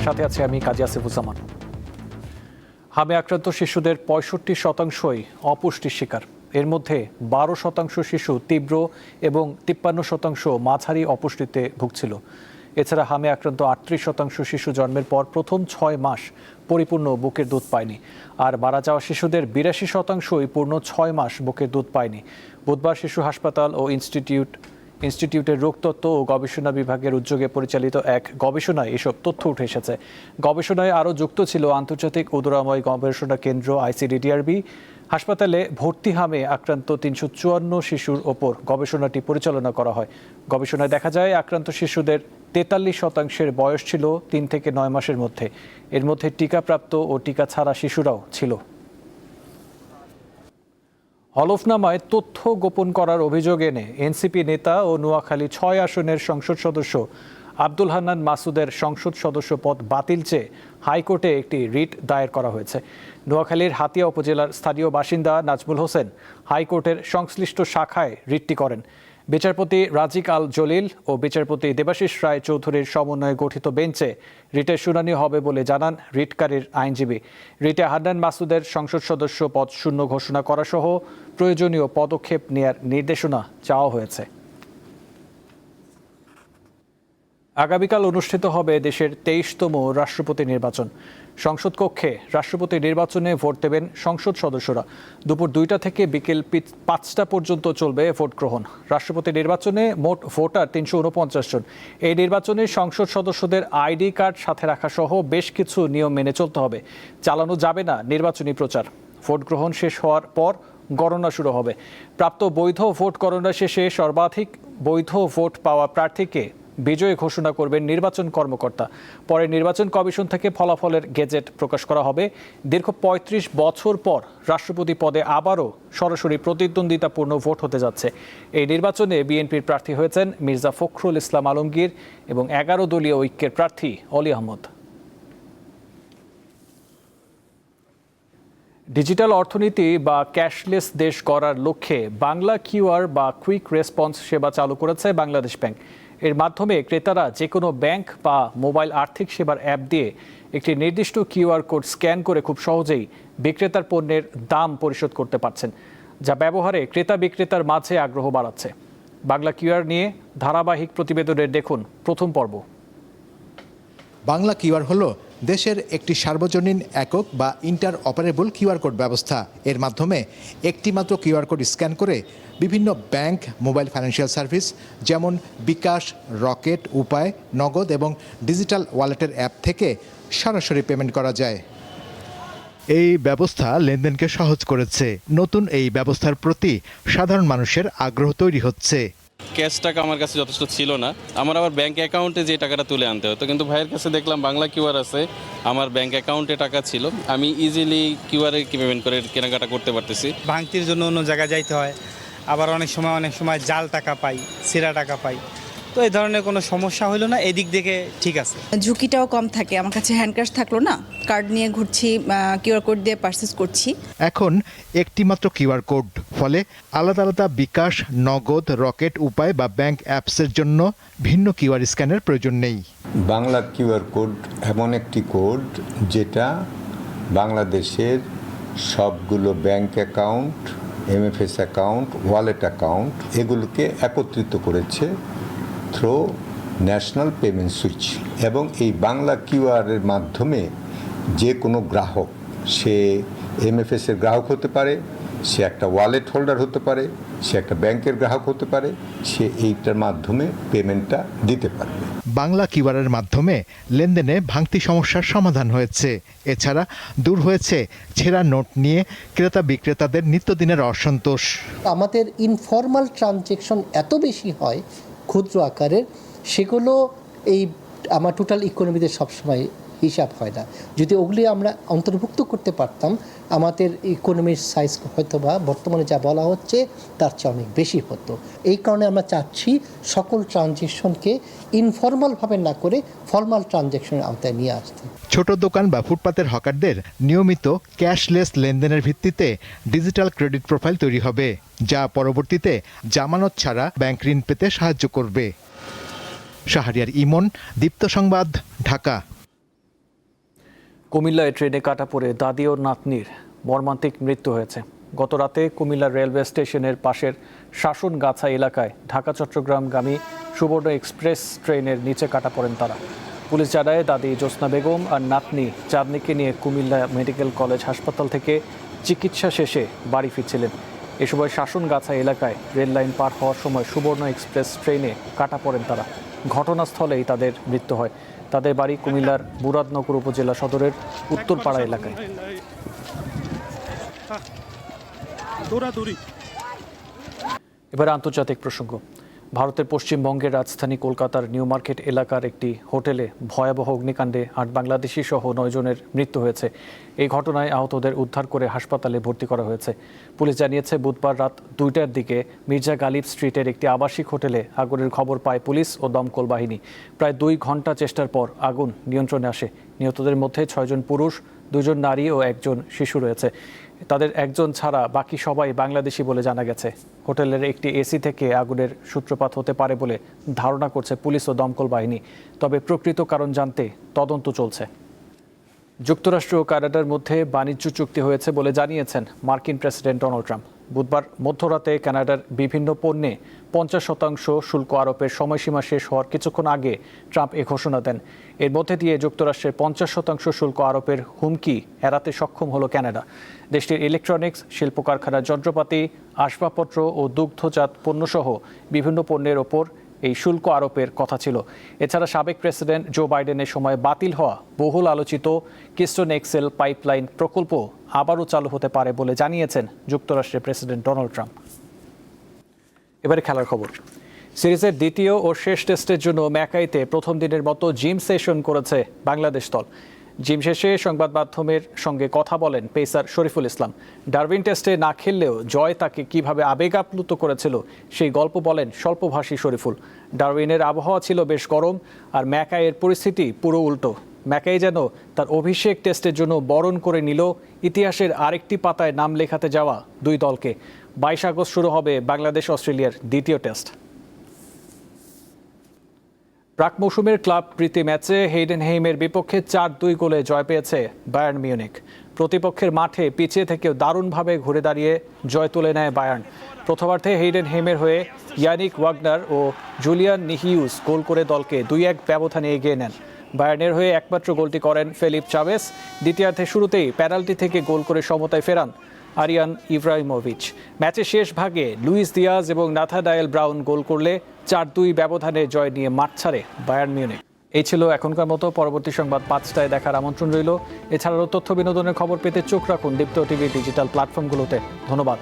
সাথে আছি আমি কাজী আসিফুজ্জামান। হামে আক্রান্ত শিশুদের ৬৫% অপুষ্টির শিকার। এর মধ্যে ১২% শিশু তীব্র এবং ৫৩% মাঝারি অপুষ্টিতে ভুগছিল। এছাড়া হামে আক্রান্ত ৩৮% শিশু জন্মের পর প্রথম ৬ মাস পরিপূর্ণ বুকের দুধ পায়নি, আর মারা যাওয়া শিশুদের ৮২% পূর্ণ ৬ মাস বুকের দুধ পায়নি। বুধবার শিশু হাসপাতাল ও ইনস্টিটিউটের রোগতত্ত্ব ও গবেষণা বিভাগের উদ্যোগে পরিচালিত এক গবেষণায় এসব তথ্য উঠে এসেছে। গবেষণায় আরও যুক্ত ছিল আন্তর্জাতিক উদরাময় গবেষণা কেন্দ্র ICDDRB। হাসপাতালে ভর্তি হামে আক্রান্ত ৩৫৪ শিশুর ওপর গবেষণাটি পরিচালনা করা হয়। গবেষণায় দেখা যায় আক্রান্ত শিশুদের ৪৩% বয়স ছিল ৩ থেকে ৯ মাসের মধ্যে। এর মধ্যে টিকাপ্রাপ্ত ও টিকা ছাড়া শিশুরাও ছিল। হলফনামায় তথ্য গোপন করার অভিযোগ এনে এনসিপি নেতা ও নোয়াখালী ৬ আসনের সংসদ সদস্য আব্দুল হান্নান মাসুদের সংসদ সদস্য পদ বাতিল চেয়ে হাইকোর্টে একটি রিট দায়ের করা হয়েছে। নোয়াখালীর হাতিয়া উপজেলার স্থানীয় বাসিন্দা নাজমুল হোসেন হাইকোর্টের সংশ্লিষ্ট শাখায় রিটটি করেন। বিচারপতি রাজিক আল জলিল ও বিচারপতি দেবাশিস রায় চৌধুরীর সমন্বয়ে গঠিত বেঞ্চে রিটের শুনানি হবে বলে জানান রিটকারীর আইনজীবী। রিটে হান্নান মাসুদের সংসদ সদস্য পদ শূন্য ঘোষণা করা সহ প্রয়োজনীয় পদক্ষেপ নেয়ার নির্দেশনা চাওয়া হয়েছে। আগামীকাল অনুষ্ঠিত হবে দেশের ২৩তম রাষ্ট্রপতি নির্বাচন। সংসদ কক্ষে রাষ্ট্রপতি নির্বাচনে ভোট দেবেন সংসদ সদস্যরা। দুপুর ২টা থেকে বিকেল ৫টা পর্যন্ত চলবে ভোট গ্রহণ। রাষ্ট্রপতি নির্বাচনে মোট ভোটার ৩৪৯ জন। এই নির্বাচনে সংসদ সদস্যদের আইডি কার্ড সাথে রাখা সহ বেশ কিছু নিয়ম মেনে চলতে হবে। চালানো যাবে না নির্বাচনী প্রচার। ভোট গ্রহণ শেষ হওয়ার পর গণনা শুরু হবে। প্রাপ্ত বৈধ ভোট গণনা শেষে সর্বাধিক বৈধ ভোট পাওয়া প্রার্থীকে বিজয়ী ঘোষণা করবেন নির্বাচন কর্মকর্তা। পরে নির্বাচন কমিশন থেকে ফলাফলের গেজেট প্রকাশ করা হবে। দীর্ঘ ৩৫ বছর পর রাষ্ট্রপতি পদে আবারও সরাসরি প্রতিদ্বন্দ্বিতাপূর্ণ ভোট হতে যাচ্ছে। এই নির্বাচনে বিএনপির প্রার্থী হয়েছেন মির্জা ফখরুল ইসলাম আলমগীর এবং ১১ দলীয় ঐক্যের প্রার্থী অলি আহমদ। ডিজিটাল অর্থনীতি বা ক্যাশলেস দেশ গড়ার লক্ষ্যে বাংলা কিউআর বা কুইক রেসপন্স সেবা চালু করেছে বাংলাদেশ ব্যাংক। এর মাধ্যমে ক্রেতারা যে কোনো ব্যাংক বা মোবাইল আর্থিক সেবার অ্যাপ দিয়ে একটি নির্দিষ্ট কিউআর কোড স্ক্যান করে খুব সহজেই বিক্রেতার পণ্যের দাম পরিশোধ করতে পারছেন, যা ব্যবহারে ক্রেতা বিক্রেতার মাঝে আগ্রহ বাড়াচ্ছে। বাংলা কিউআর নিয়ে ধারাবাহিক প্রতিবেদনের দেখুন প্রথম পর্ব। বাংলা কিউআর হলো দেশের একটি সার্বজনীন একক বা ইন্টার অপারেবল কিউআর কোড ব্যবস্থা। এর মাধ্যমে একটি মাত্র কিউআর কোড স্ক্যান করে বিভিন্ন ব্যাংক, মোবাইল ফাইন্যান্সিয়াল সার্ভিস যেমন বিকাশ, রকেট, উপায়, নগদ এবং ডিজিটাল ওয়ালেটের অ্যাপ থেকে সরাসরি পেমেন্ট করা যায়। এই ব্যবস্থা লেনদেনকে সহজ করেছে। নতুন এই ব্যবস্থার প্রতি সাধারণ মানুষের আগ্রহ তৈরি হচ্ছে। ক্যাশ টাকা আমার কাছে যথেষ্ট ছিল না, আমার আবার ব্যাংক অ্যাকাউন্টে যে টাকাটা তুলে আনতে হতো, কিন্তু ভাইয়ের কাছে দেখলাম বাংলা কিউআর আছে, আমার ব্যাংক অ্যাকাউন্টে টাকা ছিল, আমি ইজিলি কিউআরে পেমেন্ট করে কেনাকাটা করতে পারতেছি। ভাঙতির জন্য অন্য জায়গায় যাইতে হয়, আবার অনেক সময় জাল টাকা পাই, ছেঁড়া টাকা পাই, তো এই ধরনের কোনো সমস্যা হলো না। এদিক থেকে ঠিক আছে, ঝুঁকিটাও কম থাকে। আমার কাছে হ্যান্ড ক্যাশ থাকলো না, কার্ড নিয়ে ঘুরছি, কিউআর কোড দিয়ে পারচেজ করছি। এখন একটি মাত্র কিউআর কোড, ফলে আলাদা আলাদা বিকাশ, নগদ, রকেট, উপায় বা ব্যাংক অ্যাপসের জন্য ভিন্ন কিউআর স্ক্যানের প্রয়োজন নেই। বাংলা কিউআর কোড এমন একটি কোড যেটা বাংলাদেশের সবগুলো bank account, MFS account, wallet account এগুলোকে একত্রিত করেছে থ্রু ন্যাশনাল পেমেন্ট সুইচ। এবং এই বাংলা কিউআরের মাধ্যমে যে কোনো গ্রাহক, সে এমএফএসের গ্রাহক হতে পারে, সে একটা ওয়ালেট হোল্ডার হতে পারে, সে একটা ব্যাংকের গ্রাহক হতে পারে, সে এইটার মাধ্যমে পেমেন্টটা দিতে পারবে। বাংলা কিউআরের মাধ্যমে লেনদেনে ভাঙতি সমস্যার সমাধান হয়েছে। এছাড়া দূর হয়েছে ছেঁড়া নোট নিয়ে ক্রেতা বিক্রেতাদের নিত্যদিনের অসন্তোষ। আমাদের ইনফর্মাল ট্রানজ্যাকশন এত বেশি হয় ক্ষুদ্র আকারের, সেগুলো এই আমার টোটাল ইকোনমিতে সবসময় হিসাব হয় না। যদি ওগুলি আমরা অন্তর্ভুক্ত করতে পারতাম, আমাদের ইকোনমির সাইজ হয়তো বা বর্তমানে যা বলা হচ্ছে তার চেয়ে অনেক বেশি হতো। এই কারণে আমরা চাচ্ছি সকল ট্রানজ্যাকশনকে ইনফর্মালভাবে না করে ফর্মাল ট্রানজ্যাকশনের আওতায় নিয়ে আসতে। ছোট দোকান বা ফুটপাতের হকারদের নিয়মিত ক্যাশলেস লেনদেনের ভিত্তিতে ডিজিটাল ক্রেডিট প্রোফাইল তৈরি হবে, যা পরবর্তীতে জামানত ছাড়া ব্যাংক ঋণ পেতে সাহায্য করবে। শাহরিয়ার ইমন, দীপ্ত সংবাদ, ঢাকা। কুমিল্লায় ট্রেনে কাটা পড়ে দাদি ও নাতনির মর্মান্তিক মৃত্যু হয়েছে। গত রাতে কুমিল্লা রেলওয়ে স্টেশনের পাশের শাসনগাছা এলাকায় ঢাকা চট্টগ্রামগামী সুবর্ণ এক্সপ্রেস ট্রেনের নিচে কাটা পড়েন তারা। পুলিশ জানায় দাদি জ্যোৎস্না বেগম আর নাতনি চাঁদনিকে নিয়ে কুমিল্লা মেডিকেল কলেজ হাসপাতাল থেকে চিকিৎসা শেষে বাড়ি ফিরছিলেন। এ সময় শাসনগাছা এলাকায় রেল লাইন পার হওয়ার সময় সুবর্ণ এক্সপ্রেস ট্রেনে কাটা পড়েন তারা। ঘটনাস্থলেই তাদের মৃত্যু হয়। তাদের বাড়ি কুমিল্লার মুরাদনগর উপজেলা সদরের উত্তরপাড়া এলাকায়। এবার আন্তর্জাতিক প্রসঙ্গ। ভারতের পশ্চিমবঙ্গের রাজধানী কলকাতার নিউ মার্কেট এলাকার একটি হোটেলে ভয়াবহ অগ্নিকাণ্ডে ৮ বাংলাদেশি সহ ৯ জনের মৃত্যু হয়েছে। এই ঘটনায় আহতদের উদ্ধার করে হাসপাতালে ভর্তি করা হয়েছে। পুলিশ জানিয়েছে, বুধবার রাত ২টার দিকে মির্জা গালিব স্ট্রিটের একটি আবাসিক হোটেলে আগুনের খবর পায় পুলিশ ও দমকল বাহিনী। প্রায় ২ ঘন্টা চেষ্টার পর আগুন নিয়ন্ত্রণে আসে। নিহতদের মধ্যে ৬ জন পুরুষ, ২ জন নারী ও ১ জন শিশু রয়েছে। তাদের একজন ছাড়া বাকি সবাই বাংলাদেশি বলে জানা গেছে। হোটেলের একটি এসি থেকে আগুনের সূত্রপাত হতে পারে বলে ধারণা করছে পুলিশ ও দমকল বাহিনী। তবে প্রকৃত কারণ জানতে তদন্ত চলছে। যুক্তরাষ্ট্র ও কানাডার মধ্যে বাণিজ্য চুক্তি হয়েছে বলে জানিয়েছেন মার্কিন প্রেসিডেন্ট ডোনাল্ড ট্রাম্প। বুধবার মধ্যরাতে কানাডার বিভিন্ন পণ্যে ৫০% শুল্ক আরোপের সময়সীমা শেষ হওয়ার কিছুক্ষণ আগে ট্রাম্প এ ঘোষণা দেন। এর মধ্যে দিয়ে যুক্তরাষ্ট্রের ৫০% শুল্ক আরোপের হুমকি এড়াতে সক্ষম হলো কানাডা। দেশটির ইলেকট্রনিক্স, শিল্প কারখানার যন্ত্রপাতি, আসবাবপত্র ও দুগ্ধজাত পণ্যসহ বিভিন্ন পণ্যের ওপর এই শুল্ক আরোপের কথা ছিল। এছাড়া সাবেক প্রেসিডেন্ট জো বাইডেনের সময় বাতিল হওয়া বহুল আলোচিত কিস্টোন এক্সেল পাইপলাইন প্রকল্প আবারও চালু হতে পারে বলে জানিয়েছেন যুক্তরাষ্ট্রের প্রেসিডেন্ট ডোনাল্ড ট্রাম্প। এবারে খেলার খবর। সিরিজের দ্বিতীয় ও শেষ টেস্টের জন্য ম্যাকাইতে প্রথম দিনের মতো জিম সেশন করেছে বাংলাদেশ দল। জিম শেষে সংবাদ মাধ্যমের সঙ্গে কথা বলেন পেসার শরীফুল ইসলাম। ডারউইন টেস্টে না খেললেও জয় তাকে কিভাবে আবেগ আপ্লুত করেছিল সেই গল্প বলেন স্বল্পভাষী শরীফুল। ডারউইনের আবহাওয়া ছিল বেশ গরম, আর ম্যাকাইয়ের পরিস্থিতি পুরো উল্টো। ম্যাকাই যেন তার অভিষেক টেস্টের জন্য বরণ করে নিল ইতিহাসের আরেকটি পাতায় নাম লেখাতে যাওয়া দুই দলকে। ২২ আগস্ট শুরু হবে বাংলাদেশ অস্ট্রেলিয়ার দ্বিতীয় টেস্ট। প্রাক মৌসুমের ক্লাব প্রীতি ম্যাচে হেইডেনহেইমের বিপক্ষে ৪-২ গোলে জয় পেয়েছে বায়ার্ন মিউনিখ। প্রতিপক্ষের মাঠে পিছিয়ে থেকেও দারুণভাবে ঘুরে দাঁড়িয়ে জয় তুলে নেয় বায়ার্ন। প্রথমার্ধে হেইডেনহেইমের হয়ে ইয়ানিক ওয়াগনার ও জুলিয়ান নিহিউস গোল করে দলকে ২-১ ব্যবধানে এগিয়ে নেন। বায়ার্নের হয়ে একমাত্র গোলটি করেন ফেলিপ চাভেস। দ্বিতীয়ার্ধে শুরুতেই পেনাল্টি থেকে গোল করে সমতায় ফেরান আরিয়ান ইব্রাহিমোভিচ। ম্যাচের শেষ ভাগে লুইস দিয়াজ এবং নাথানায়েল ব্রাউন গোল করলে ৪-২ ব্যবধানে জয় নিয়ে মাঠ ছাড়ে বায়ার্ন মিউনিখ। এই ছিল এখনকার মতো। পরবর্তী সংবাদ ৫টায় দেখার আমন্ত্রণ রইল। এছাড়াও তথ্য বিনোদনের খবর পেতে চোখ রাখুন দীপ্ত টিভি ডিজিটাল প্ল্যাটফর্মগুলোতে। ধন্যবাদ।